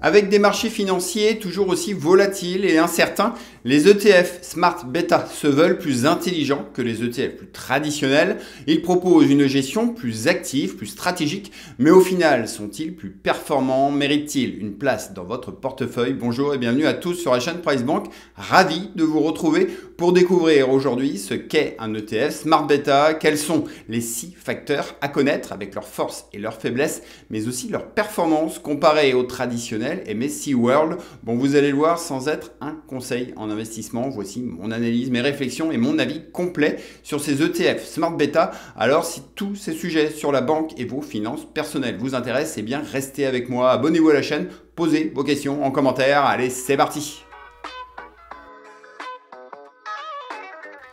Avec des marchés financiers toujours aussi volatiles et incertains, les ETF Smart Beta se veulent plus intelligents que les ETF plus traditionnels. Ils proposent une gestion plus active, plus stratégique, mais au final, sont-ils plus performants? Méritent-ils une place dans votre portefeuille? Bonjour et bienvenue à tous sur la chaîne PriceBank. Ravi de vous retrouver pour découvrir aujourd'hui ce qu'est un ETF Smart Beta, quels sont les 6 facteurs à connaître avec leurs forces et leurs faiblesses, mais aussi leurs performances comparées aux traditionnels MSCI World. Bon, vous allez le voir, sans être un conseil en investissement, voici mon analyse, mes réflexions et mon avis complet sur ces ETF Smart Beta. Alors, si tous ces sujets sur la banque et vos finances personnelles vous intéressent, eh bien, restez avec moi, abonnez-vous à la chaîne, posez vos questions en commentaire. Allez, c'est parti!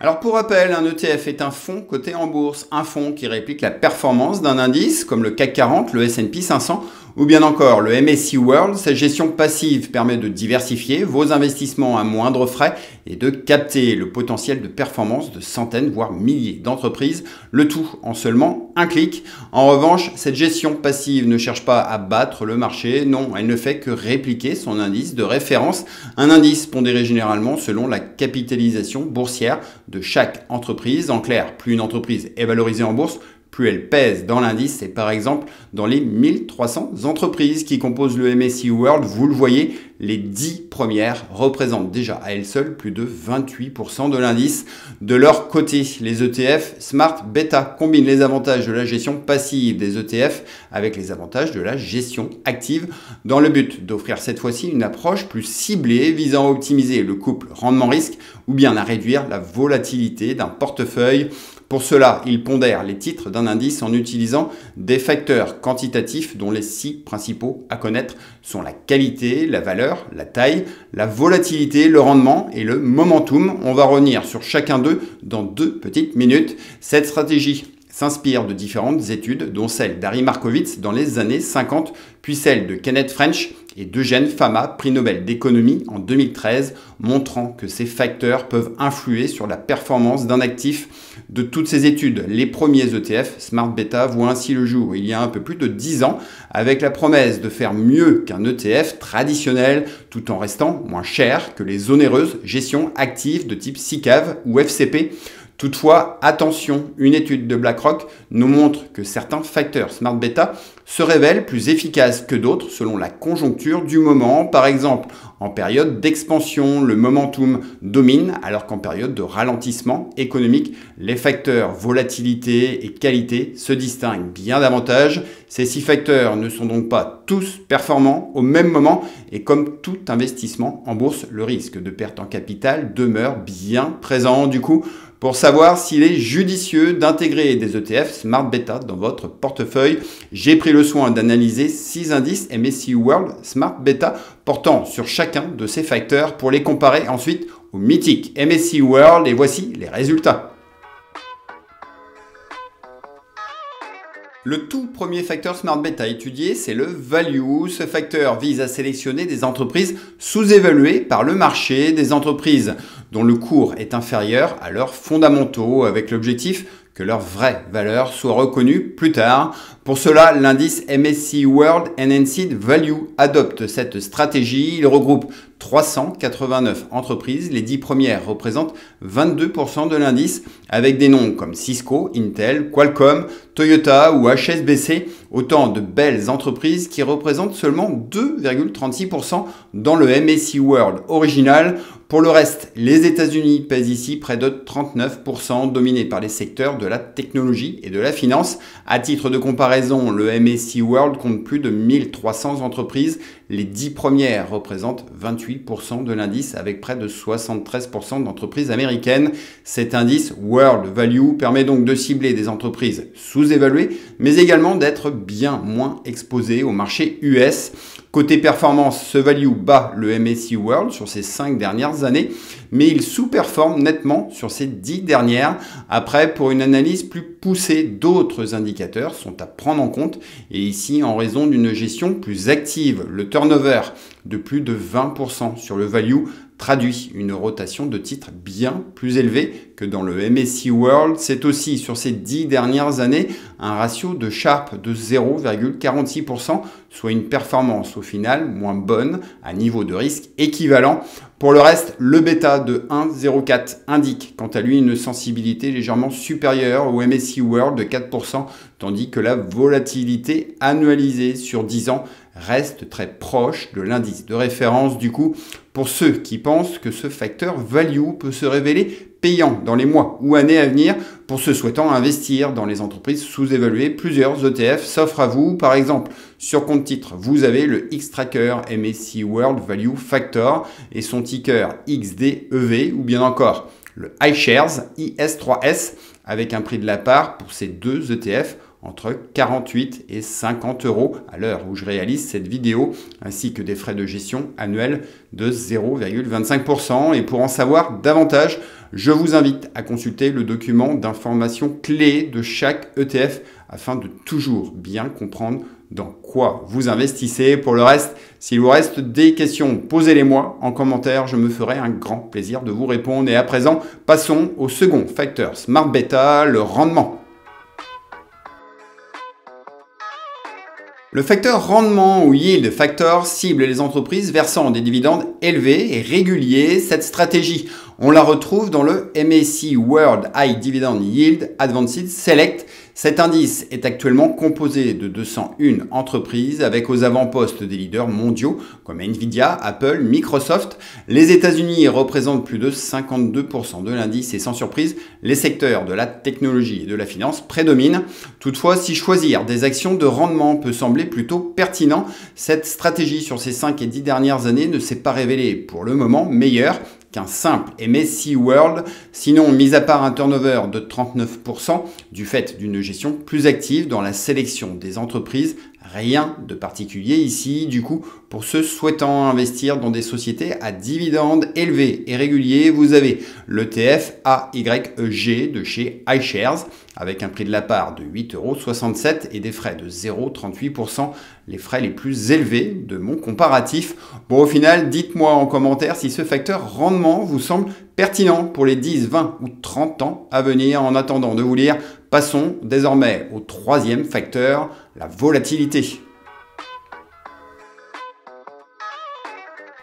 Alors pour rappel, un ETF est un fonds coté en bourse, un fonds qui réplique la performance d'un indice comme le CAC 40, le S&P 500 ou bien encore le MSCI World. Cette gestion passive permet de diversifier vos investissements à moindre frais et de capter le potentiel de performance de centaines voire milliers d'entreprises, le tout en seulement un clic. En revanche, cette gestion passive ne cherche pas à battre le marché, non, elle ne fait que répliquer son indice de référence, un indice pondéré généralement selon la capitalisation boursière de chaque entreprise. En clair, plus une entreprise est valorisée en bourse, plus elle pèse dans l'indice. Et par exemple, dans les 1300 entreprises qui composent le MSCI World, vous le voyez, les 10 premières représentent déjà à elles seules plus de 28% de l'indice. De leur côté, les ETF Smart Beta combinent les avantages de la gestion passive des ETF avec les avantages de la gestion active dans le but d'offrir cette fois-ci une approche plus ciblée visant à optimiser le couple rendement-risque ou bien à réduire la volatilité d'un portefeuille. Pour cela, ils pondèrent les titres d'un indice en utilisant des facteurs quantitatifs dont les 6 principaux à connaître sont la qualité, la valeur, la taille, la volatilité, le rendement et le momentum. On va revenir sur chacun d'eux dans 2 petites minutes. Cette stratégie s'inspire de différentes études, dont celle d'Harry Markowitz dans les années 50, puis celle de Kenneth French et d'Eugène Fama, prix Nobel d'économie en 2013, montrant que ces facteurs peuvent influer sur la performance d'un actif. De toutes ces études, les premiers ETF Smart Beta voient ainsi le jour il y a un peu plus de 10 ans, avec la promesse de faire mieux qu'un ETF traditionnel, tout en restant moins cher que les onéreuses gestions actives de type SICAV ou FCP. Toutefois, attention, une étude de BlackRock nous montre que certains facteurs Smart Beta se révèlent plus efficaces que d'autres selon la conjoncture du moment. Par exemple, en période d'expansion, le momentum domine, alors qu'en période de ralentissement économique, les facteurs volatilité et qualité se distinguent bien davantage. Ces 6 facteurs ne sont donc pas tous performants au même moment et comme tout investissement en bourse, le risque de perte en capital demeure bien présent. Du coup, pour savoir s'il est judicieux d'intégrer des ETF Smart Beta dans votre portefeuille, j'ai pris le soin d'analyser 6 indices MSCI World Smart Beta portant sur chacun de ces facteurs pour les comparer ensuite au mythique MSCI World et voici les résultats. Le tout premier facteur Smart Beta étudié, c'est le value. Ce facteur vise à sélectionner des entreprises sous-évaluées par le marché, des entreprises dont le cours est inférieur à leurs fondamentaux, avec l'objectif que leur vraie valeur soit reconnue plus tard. Pour cela, l'indice MSCI World Enhanced Value adopte cette stratégie. Il regroupe 389 entreprises. Les 10 premières représentent 22% de l'indice, avec des noms comme Cisco, Intel, Qualcomm, Toyota ou HSBC. Autant de belles entreprises qui représentent seulement 2,36% dans le MSCI World original. Pour le reste, les États-Unis pèsent ici près de 39%, dominés par les secteurs de la technologie et de la finance. À titre de comparaison, le MSCI World compte plus de 1300 entreprises. Les 10 premières représentent 28% de l'indice, avec près de 73% d'entreprises américaines. Cet indice World Value permet donc de cibler des entreprises sous-évaluées, mais également d'être bien moins exposé au marché US. Côté performance, ce value bat le MSCI World sur ces 5 dernières années, mais il sous-performe nettement sur ces 10 dernières. Après, pour une analyse plus poussée, d'autres indicateurs sont à prendre en compte, et ici en raison d'une gestion plus active. Le turnover de plus de 20% sur le value traduit une rotation de titres bien plus élevée que dans le MSCI World. C'est aussi sur ces 10 dernières années un ratio de Sharpe de 0,46%, soit une performance au final moins bonne à niveau de risque équivalent. Pour le reste, le bêta de 1,04 indique quant à lui une sensibilité légèrement supérieure au MSCI World de 4%, tandis que la volatilité annualisée sur 10 ans reste très proche de l'indice de référence. Du coup, pour ceux qui pensent que ce facteur value peut se révéler payant dans les mois ou années à venir, pour ceux souhaitant investir dans les entreprises sous-évaluées, plusieurs ETF s'offrent à vous. Par exemple, sur compte titre, vous avez le Xtrackers MSCI World Value Factor et son ticker XDEV, ou bien encore le iShares IS3S avec un prix de la part pour ces deux ETF entre 48 et 50 euros à l'heure où je réalise cette vidéo, ainsi que des frais de gestion annuels de 0,25%. Et pour en savoir davantage, je vous invite à consulter le document d'information clé de chaque ETF afin de toujours bien comprendre dans quoi vous investissez. Pour le reste, s'il vous reste des questions, posez-les-moi en commentaire. Je me ferai un grand plaisir de vous répondre. Et à présent, passons au second facteur Smart Beta, le rendement. Le facteur rendement ou yield factor cible les entreprises versant des dividendes élevés et réguliers. Cette stratégie, on la retrouve dans le MSCI World High Dividend Yield Advanced Select. Cet indice est actuellement composé de 201 entreprises avec aux avant-postes des leaders mondiaux comme Nvidia, Apple, Microsoft. Les États-Unis représentent plus de 52% de l'indice et sans surprise, les secteurs de la technologie et de la finance prédominent. Toutefois, si choisir des actions de rendement peut sembler plutôt pertinent, cette stratégie sur ces 5 et 10 dernières années ne s'est pas révélée pour le moment meilleure qu'un simple MSCI World, sinon mis à part un turnover de 39% du fait d'une gestion plus active dans la sélection des entreprises. Rien de particulier ici. Du coup, pour ceux souhaitant investir dans des sociétés à dividendes élevés et réguliers, vous avez l'ETF AYEG de chez iShares avec un prix de la part de 8,67 € et des frais de 0,38%, les frais les plus élevés de mon comparatif. Bon, au final, dites-moi en commentaire si ce facteur rendement vous semble pertinent pour les 10, 20 ou 30 ans à venir. En attendant de vous lire, passons désormais au troisième facteur, la volatilité.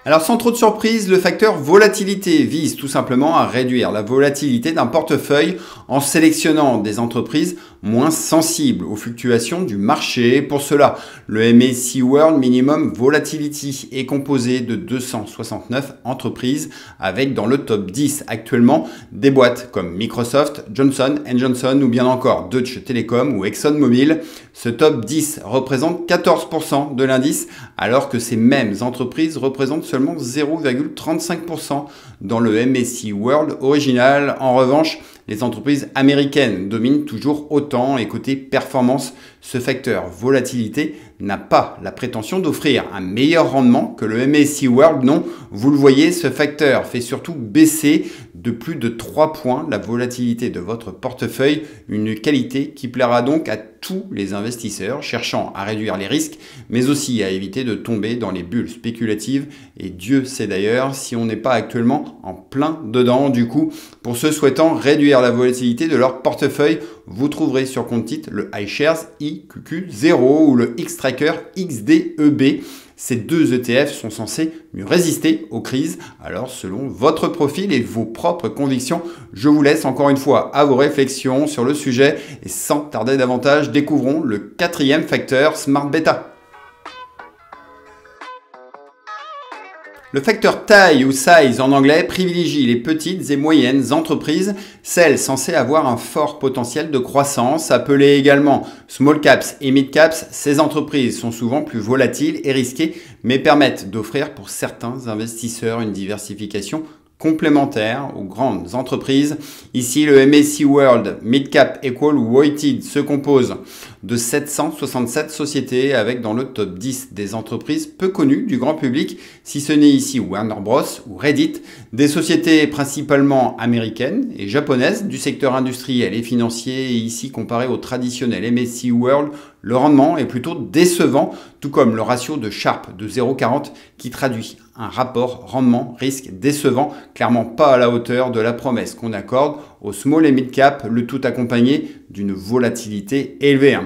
Alors sans trop de surprise, le facteur volatilité vise tout simplement à réduire la volatilité d'un portefeuille en sélectionnant des entreprises moins sensibles aux fluctuations du marché. Pour cela, le MSCI World Minimum Volatility est composé de 269 entreprises avec dans le top 10 actuellement des boîtes comme Microsoft, Johnson & Johnson ou bien encore Deutsche Telekom ou ExxonMobil. Ce top 10 représente 14% de l'indice alors que ces mêmes entreprises représentent seulement 0,35% dans le MSCI World original. En revanche, les entreprises américaines dominent toujours autant et côté performance, ce facteur volatilité n'a pas la prétention d'offrir un meilleur rendement que le MSCI World. Non, vous le voyez, ce facteur fait surtout baisser de plus de 3 points la volatilité de votre portefeuille, une qualité qui plaira donc à tous les investisseurs cherchant à réduire les risques, mais aussi à éviter de tomber dans les bulles spéculatives. Et Dieu sait d'ailleurs si on n'est pas actuellement en plein dedans. Du coup, pour ceux souhaitant réduire la volatilité de leur portefeuille, vous trouverez sur compte titre le iShares IQQ0 ou le Xtrackers XDEB. Ces deux ETF sont censés mieux résister aux crises. Alors, selon votre profil et vos propres convictions, je vous laisse encore une fois à vos réflexions sur le sujet. Et sans tarder davantage, découvrons le quatrième facteur Smart Beta. Le facteur taille ou size en anglais privilégie les petites et moyennes entreprises, celles censées avoir un fort potentiel de croissance, appelées également small caps et mid caps. Ces entreprises sont souvent plus volatiles et risquées, mais permettent d'offrir pour certains investisseurs une diversification complémentaire aux grandes entreprises. Ici, le MSCI World Mid Cap Equal Weighted se compose de 767 sociétés avec dans le top 10 des entreprises peu connues du grand public, si ce n'est ici Warner Bros ou Reddit, des sociétés principalement américaines et japonaises du secteur industriel et financier, et ici comparé au traditionnel MSCI World, le rendement est plutôt décevant, tout comme le ratio de Sharpe de 0,40 qui traduit un rapport rendement-risque décevant, clairement pas à la hauteur de la promesse qu'on accorde au small et mid cap, le tout accompagné d'une volatilité élevée.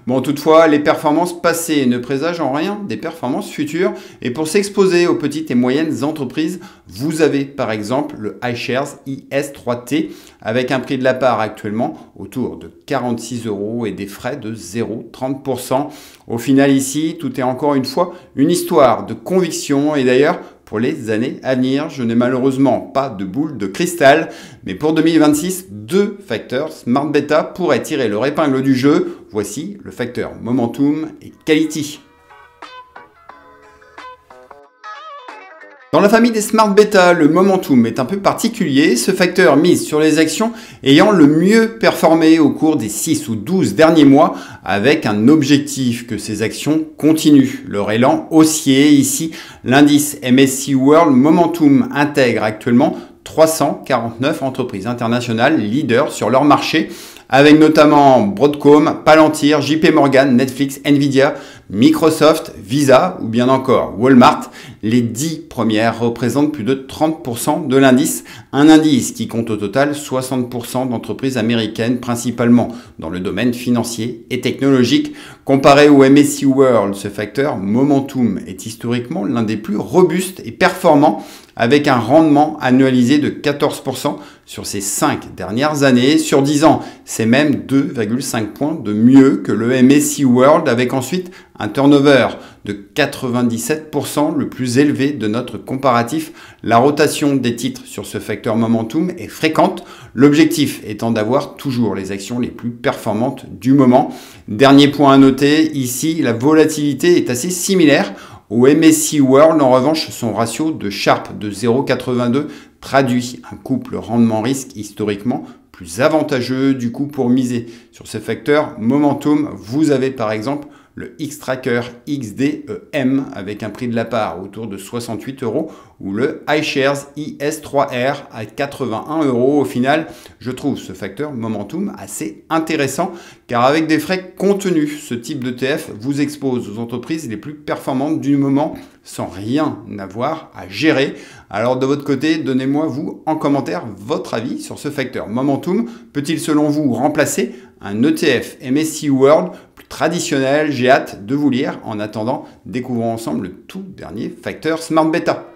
Bon, toutefois, les performances passées ne présagent en rien des performances futures, et pour s'exposer aux petites et moyennes entreprises, vous avez par exemple le iShares IS3T avec un prix de la part actuellement autour de 46 € et des frais de 0,30%. Au final ici, tout est encore une fois une histoire de conviction, et d'ailleurs, pour les années à venir, je n'ai malheureusement pas de boule de cristal, mais pour 2026, deux facteurs Smart Beta pourraient tirer leur épingle du jeu. Voici le facteur Momentum et Quality. Dans la famille des Smart Beta, le Momentum est un peu particulier. Ce facteur mise sur les actions ayant le mieux performé au cours des 6 ou 12 derniers mois, avec un objectif que ces actions continuent leur élan haussier. Ici, l'indice MSCI World Momentum intègre actuellement 349 entreprises internationales leaders sur leur marché, avec notamment Broadcom, Palantir, JP Morgan, Netflix, Nvidia, Microsoft, Visa ou bien encore Walmart. Les 10 premières représentent plus de 30% de l'indice, un indice qui compte au total 60% d'entreprises américaines, principalement dans le domaine financier et technologique. Comparé au MSCI World, ce facteur Momentum est historiquement l'un des plus robustes et performants, avec un rendement annualisé de 14% sur ces 5 dernières années. Sur 10 ans, c'est même 2,5 points de mieux que le MSCI World, avec ensuite un turnover de 97%, le plus élevé de notre comparatif. La rotation des titres sur ce facteur Momentum est fréquente, l'objectif étant d'avoir toujours les actions les plus performantes du moment. Dernier point à noter, ici, la volatilité est assez similaire au MSCI World. En revanche, son ratio de Sharpe de 0,82 traduit un couple rendement-risque historiquement plus avantageux. Du coup, pour miser sur ce facteur Momentum, vous avez par exemple le Xtrackers XDEM avec un prix de la part autour de 68 € ou le iShares IS3R à 81 €. Au final, je trouve ce facteur Momentum assez intéressant, car avec des frais contenus, ce type d'ETF vous expose aux entreprises les plus performantes du moment sans rien avoir à gérer. Alors de votre côté, donnez-moi vous en commentaire votre avis sur ce facteur Momentum. Peut-il selon vous remplacer un ETF MSCI World plus traditionnel? J'ai hâte de vous lire. En attendant, découvrons ensemble le tout dernier facteur Smart Beta.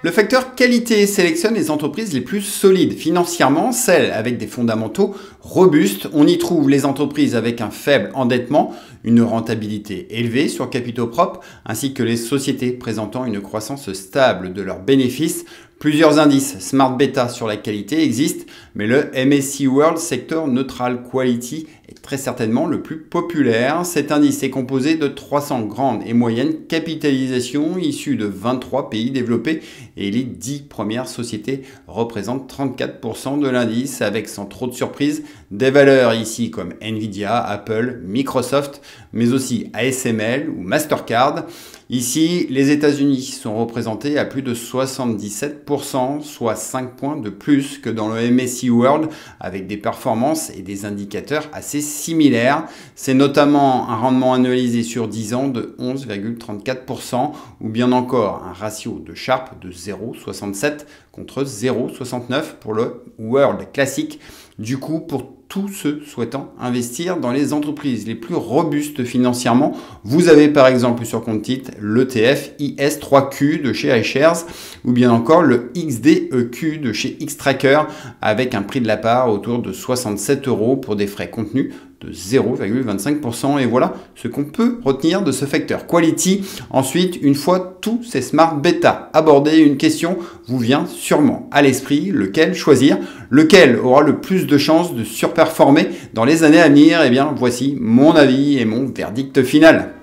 Le facteur qualité sélectionne les entreprises les plus solides financièrement, celles avec des fondamentaux robustes. On y trouve les entreprises avec un faible endettement, une rentabilité élevée sur capitaux propres, ainsi que les sociétés présentant une croissance stable de leurs bénéfices. Plusieurs indices Smart Beta sur la qualité existent, mais le MSCI World Sector Neutral Quality est très certainement le plus populaire. Cet indice est composé de 300 grandes et moyennes capitalisations issues de 23 pays développés, et les 10 premières sociétés représentent 34% de l'indice, avec sans trop de surprise des valeurs ici comme Nvidia, Apple, Microsoft, mais aussi ASML ou Mastercard. Ici, les États-Unis sont représentés à plus de 77%, soit 5 points de plus que dans le MSCI World, avec des performances et des indicateurs assez similaires. C'est notamment un rendement annualisé sur 10 ans de 11,34%, ou bien encore un ratio de Sharpe de 0,67 contre 0,69 pour le World classique. Du coup, pour tous ceux souhaitant investir dans les entreprises les plus robustes financièrement, vous avez par exemple sur compte titre l'ETF IS3Q de chez iShares ou bien encore le XDEQ de chez Xtrackers avec un prix de la part autour de 67 € pour des frais contenus de 0,25%. Et voilà ce qu'on peut retenir de ce facteur quality. Ensuite, une fois tous ces Smart Beta abordés, une question vous vient sûrement à l'esprit: lequel choisir? Lequel aura le plus de chances de surperformer dans les années à venir? Eh bien, voici mon avis et mon verdict final.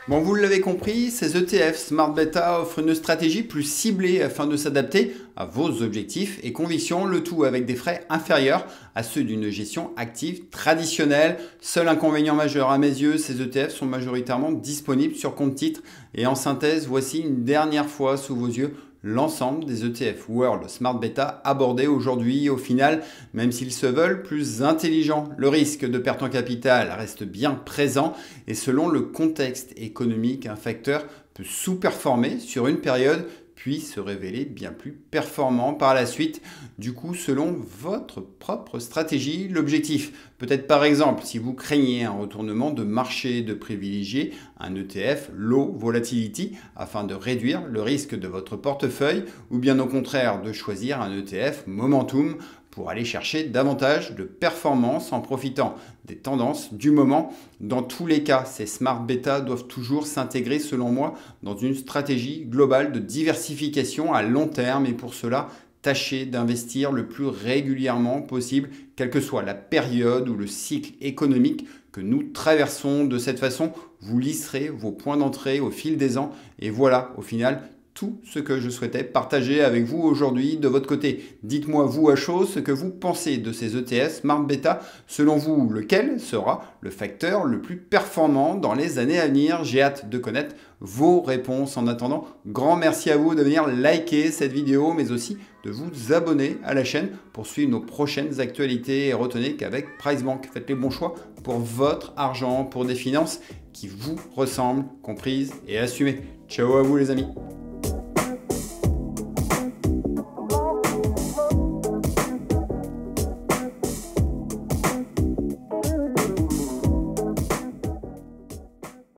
Bon, vous l'avez compris, ces ETF Smart Beta offrent une stratégie plus ciblée afin de s'adapter à vos objectifs et convictions, le tout avec des frais inférieurs à ceux d'une gestion active traditionnelle. Seul inconvénient majeur à mes yeux, ces ETF sont majoritairement disponibles sur compte titre. Et en synthèse, voici une dernière fois sous vos yeux l'ensemble des ETF World Smart Beta abordés aujourd'hui. Au final, même s'ils se veulent plus intelligents, le risque de perte en capital reste bien présent et selon le contexte économique, un facteur peut sous-performer sur une période puis se révéler bien plus performant par la suite. Du coup, selon votre propre stratégie, l'objectif peut être par exemple, si vous craignez un retournement de marché, de privilégier un ETF low volatility afin de réduire le risque de votre portefeuille ou bien au contraire de choisir un ETF momentum pour aller chercher davantage de performance en profitant des tendances du moment. Dans tous les cas, ces smart beta doivent toujours s'intégrer selon moi dans une stratégie globale de diversification à long terme et pour cela, tâchez d'investir le plus régulièrement possible, quelle que soit la période ou le cycle économique que nous traversons. De cette façon, vous lisserez vos points d'entrée au fil des ans et voilà, au final, tout ce que je souhaitais partager avec vous aujourd'hui de votre côté. Dites-moi vous à chaud ce que vous pensez de ces ETF Smart Beta. Selon vous, lequel sera le facteur le plus performant dans les années à venir? J'ai hâte de connaître vos réponses. En attendant, grand merci à vous de venir liker cette vidéo, mais aussi de vous abonner à la chaîne pour suivre nos prochaines actualités. Et retenez qu'avec PriceBank, faites les bons choix pour votre argent, pour des finances qui vous ressemblent, comprises et assumées. Ciao à vous les amis.